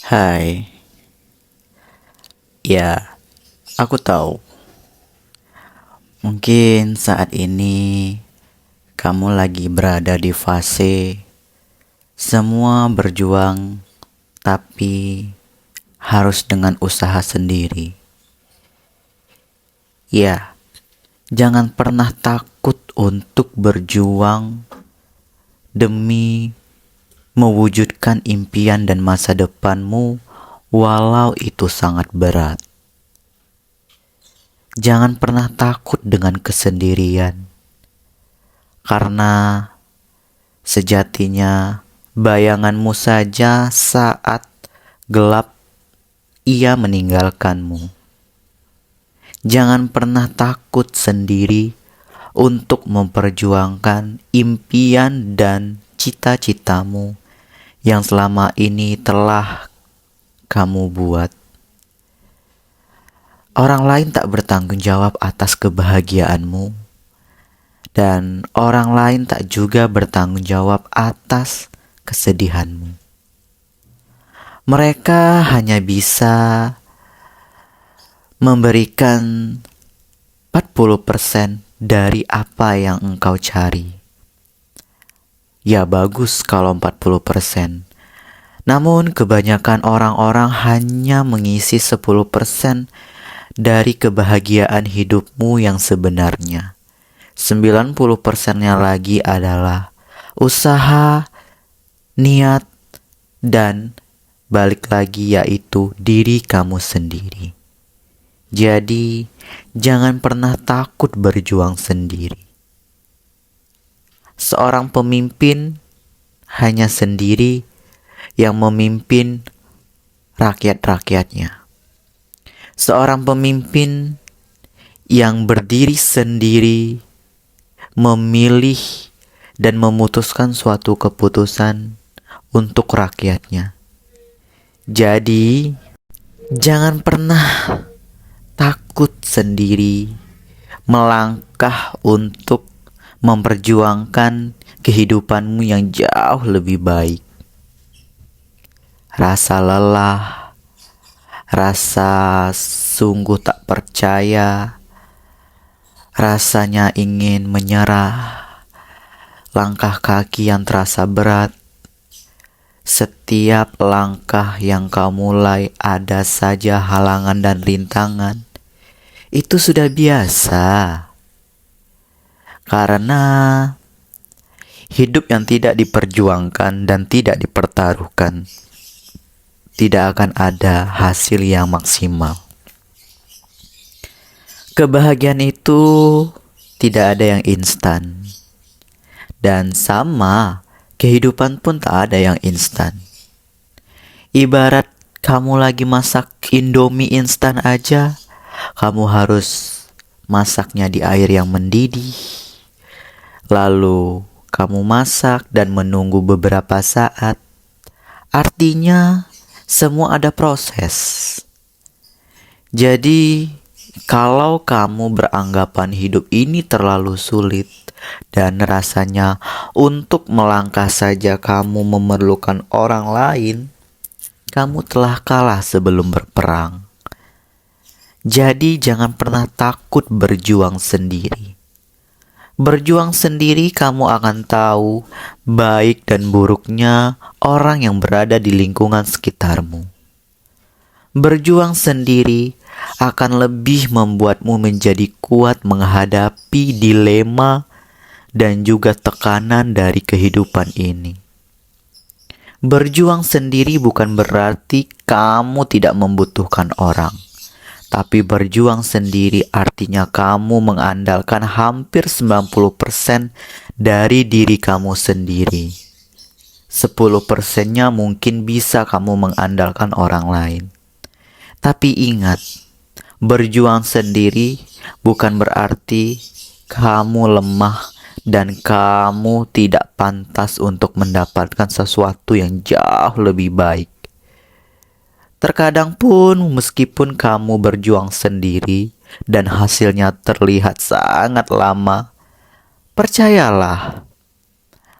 Hai, ya, aku tahu. Mungkin saat ini kamu lagi berada di fase semua berjuang, tapi harus dengan usaha sendiri. Ya, jangan pernah takut untuk berjuang demi mewujudkan impian dan masa depanmu, walau itu sangat berat. Jangan pernah takut dengan kesendirian, karena sejatinya bayanganmu saja saat gelap ia meninggalkanmu. Jangan pernah takut sendiri untuk memperjuangkan impian dan cita-citamu yang selama ini telah kamu buat. Orang lain tak bertanggung jawab atas kebahagiaanmu, dan orang lain tak juga bertanggung jawab atas kesedihanmu. Mereka hanya bisa memberikan 40% dari apa yang engkau cari. Ya bagus kalau 40%. Namun kebanyakan orang-orang hanya mengisi 10% dari kebahagiaan hidupmu yang sebenarnya. 90%-nya lagi adalah usaha, niat, dan balik lagi yaitu diri kamu sendiri. Jadi, jangan pernah takut berjuang sendiri. Seorang pemimpin hanya sendiri yang memimpin rakyat-rakyatnya. Seorang pemimpin yang berdiri sendiri, memilih dan memutuskan suatu keputusan untuk rakyatnya. Jadi, jangan pernah takut sendiri melangkah untuk memperjuangkan kehidupanmu yang jauh lebih baik. Rasa lelah, rasa sungguh tak percaya, rasanya ingin menyerah, langkah kaki yang terasa berat. Setiap langkah yang kau mulai ada saja halangan dan rintangan. Itu sudah biasa. Karena hidup yang tidak diperjuangkan dan tidak dipertaruhkan tidak akan ada hasil yang maksimal. Kebahagiaan itu tidak ada yang instan. Dan sama, kehidupan pun tak ada yang instan. Ibarat kamu lagi masak Indomie instan aja, kamu harus masaknya di air yang mendidih. Lalu kamu masak dan menunggu beberapa saat. Artinya semua ada proses. Jadi, kalau kamu beranggapan hidup ini terlalu sulit dan rasanya untuk melangkah saja kamu memerlukan orang lain, kamu telah kalah sebelum berperang. Jadi, jangan pernah takut berjuang sendiri. Berjuang sendiri kamu akan tahu baik dan buruknya orang yang berada di lingkungan sekitarmu. Berjuang sendiri akan lebih membuatmu menjadi kuat menghadapi dilema dan juga tekanan dari kehidupan ini. Berjuang sendiri bukan berarti kamu tidak membutuhkan orang. Tapi berjuang sendiri artinya kamu mengandalkan hampir 90% dari diri kamu sendiri. 10%-nya mungkin bisa kamu mengandalkan orang lain. Tapi ingat, berjuang sendiri bukan berarti kamu lemah dan kamu tidak pantas untuk mendapatkan sesuatu yang jauh lebih baik. Terkadang pun meskipun kamu berjuang sendiri dan hasilnya terlihat sangat lama, percayalah,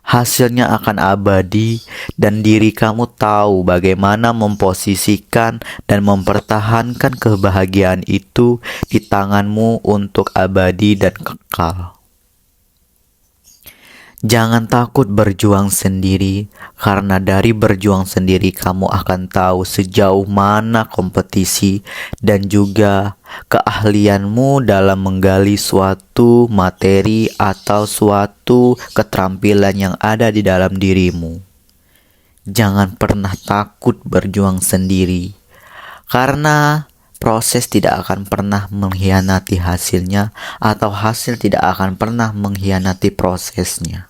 hasilnya akan abadi, dan diri kamu tahu bagaimana memposisikan dan mempertahankan kebahagiaan itu di tanganmu untuk abadi dan kekal. Jangan takut berjuang sendiri, karena dari berjuang sendiri kamu akan tahu sejauh mana kompetisi dan juga keahlianmu dalam menggali suatu materi atau suatu keterampilan yang ada di dalam dirimu. Jangan pernah takut berjuang sendiri, karena proses tidak akan pernah mengkhianati hasilnya, atau hasil tidak akan pernah mengkhianati prosesnya.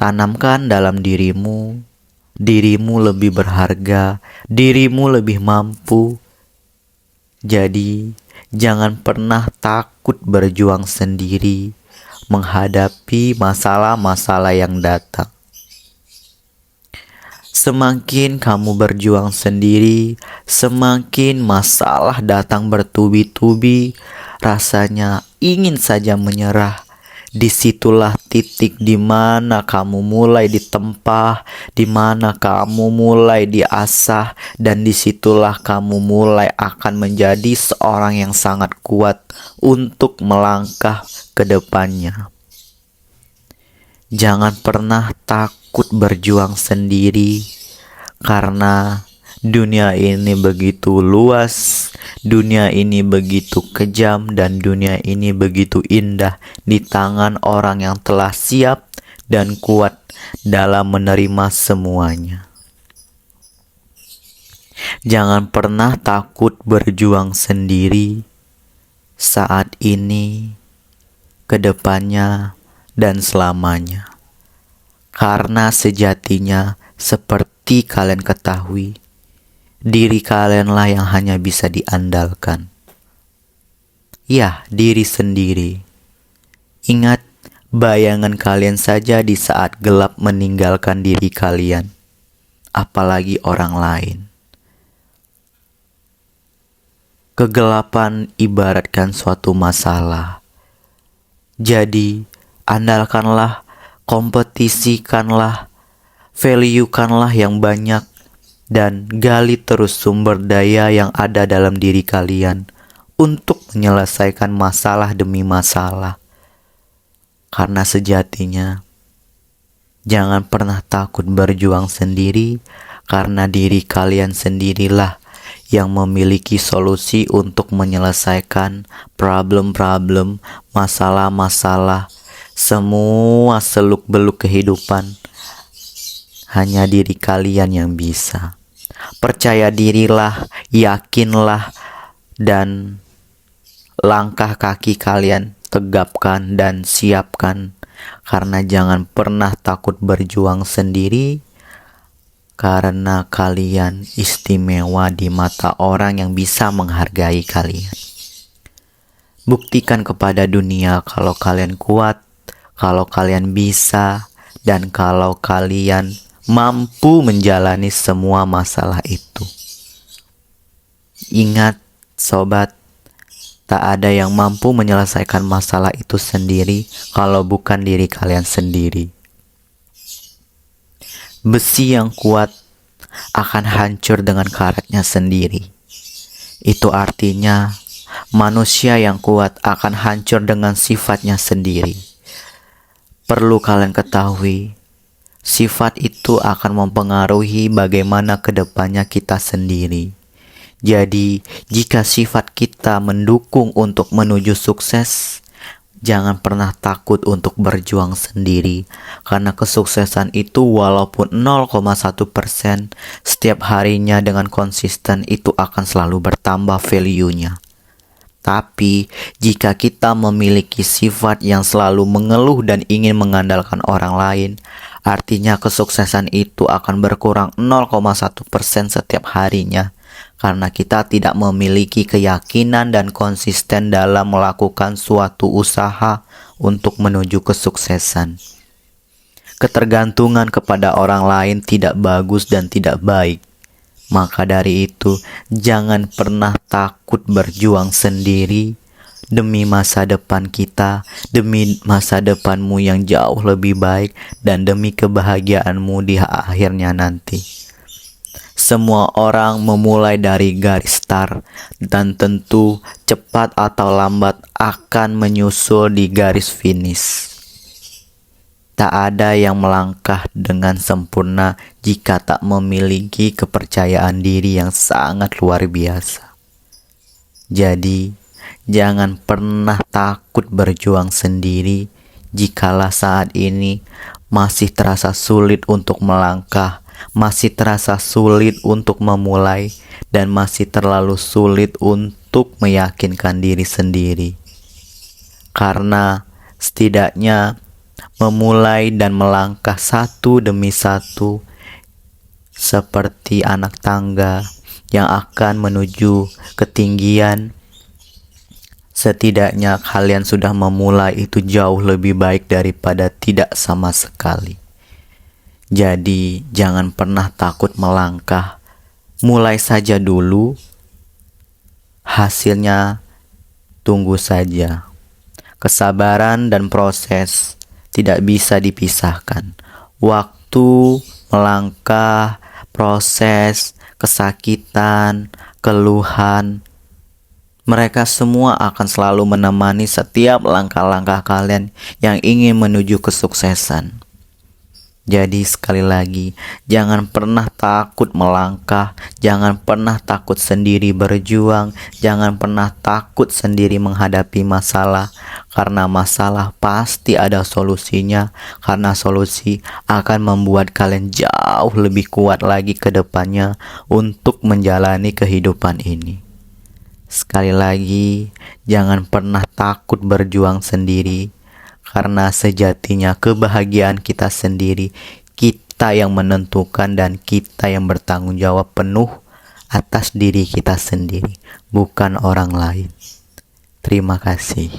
Tanamkan dalam dirimu lebih berharga, dirimu lebih mampu. Jadi, jangan pernah takut berjuang sendiri menghadapi masalah-masalah yang datang. Semakin kamu berjuang sendiri, semakin masalah datang bertubi-tubi, rasanya ingin saja menyerah. Disitulah titik di mana kamu mulai ditempa, di mana kamu mulai diasah, dan disitulah kamu mulai akan menjadi seorang yang sangat kuat untuk melangkah ke depannya. Jangan pernah takut berjuang sendiri, karena dunia ini begitu luas, dunia ini begitu kejam, dan dunia ini begitu indah di tangan orang yang telah siap dan kuat dalam menerima semuanya. Jangan pernah takut berjuang sendiri saat ini, ke depannya, dan selamanya. Karena sejatinya seperti kalian ketahui, diri kalianlah yang hanya bisa diandalkan. Ya, diri sendiri. Ingat, bayangan kalian saja di saat gelap meninggalkan diri kalian, apalagi orang lain. Kegelapan ibaratkan suatu masalah. Jadi, andalkanlah, kompetisikanlah, value-kanlah yang banyak, dan gali terus sumber daya yang ada dalam diri kalian untuk menyelesaikan masalah demi masalah. Karena sejatinya, jangan pernah takut berjuang sendiri, karena diri kalian sendirilah yang memiliki solusi untuk menyelesaikan problem-problem, masalah-masalah, semua seluk-beluk kehidupan. Hanya diri kalian yang bisa. Percaya dirilah, yakinlah, dan langkah kaki kalian tegapkan dan siapkan. Karena jangan pernah takut berjuang sendiri, karena kalian istimewa di mata orang yang bisa menghargai kalian. Buktikan kepada dunia kalau kalian kuat, kalau kalian bisa, dan kalau kalian mampu menjalani semua masalah itu. Ingat, sobat, tak ada yang mampu menyelesaikan masalah itu sendiri kalau bukan diri kalian sendiri. Besi yang kuat akan hancur dengan karatnya sendiri. Itu artinya manusia yang kuat akan hancur dengan sifatnya sendiri. Perlu kalian ketahui, sifat itu akan mempengaruhi bagaimana kedepannya kita sendiri. Jadi, jika sifat kita mendukung untuk menuju sukses, jangan pernah takut untuk berjuang sendiri, karena kesuksesan itu walaupun 0,1%, setiap harinya dengan konsisten itu akan selalu bertambah value-nya. Tapi, jika kita memiliki sifat yang selalu mengeluh dan ingin mengandalkan orang lain, artinya kesuksesan itu akan berkurang 0,1% setiap harinya, karena kita tidak memiliki keyakinan dan konsisten dalam melakukan suatu usaha untuk menuju kesuksesan. Ketergantungan kepada orang lain tidak bagus dan tidak baik. Maka dari itu, jangan pernah takut berjuang sendiri demi masa depan kita, demi masa depanmu yang jauh lebih baik, dan demi kebahagiaanmu di akhirnya nanti. Semua orang memulai dari garis start, dan tentu cepat atau lambat akan menyusul di garis finish. Tak ada yang melangkah dengan sempurna jika tak memiliki kepercayaan diri yang sangat luar biasa. Jadi, jangan pernah takut berjuang sendiri jikalau saat ini masih terasa sulit untuk melangkah, masih terasa sulit untuk memulai, dan masih terlalu sulit untuk meyakinkan diri sendiri. Karena setidaknya memulai dan melangkah satu demi satu seperti anak tangga yang akan menuju ketinggian. Setidaknya kalian sudah memulai itu jauh lebih baik daripada tidak sama sekali. Jadi jangan pernah takut melangkah. Mulai saja dulu. Hasilnya tunggu saja. Kesabaran dan proses tidak bisa dipisahkan. Waktu, melangkah, proses, kesakitan, keluhan, mereka semua akan selalu menemani setiap langkah-langkah kalian yang ingin menuju kesuksesan. Jadi sekali lagi, jangan pernah takut melangkah, jangan pernah takut sendiri berjuang, jangan pernah takut sendiri menghadapi masalah, karena masalah pasti ada solusinya, karena solusi akan membuat kalian jauh lebih kuat lagi ke depannya untuk menjalani kehidupan ini. Sekali lagi, jangan pernah takut berjuang sendiri, karena sejatinya kebahagiaan kita sendiri, kita yang menentukan dan kita yang bertanggung jawab penuh atas diri kita sendiri, bukan orang lain. Terima kasih.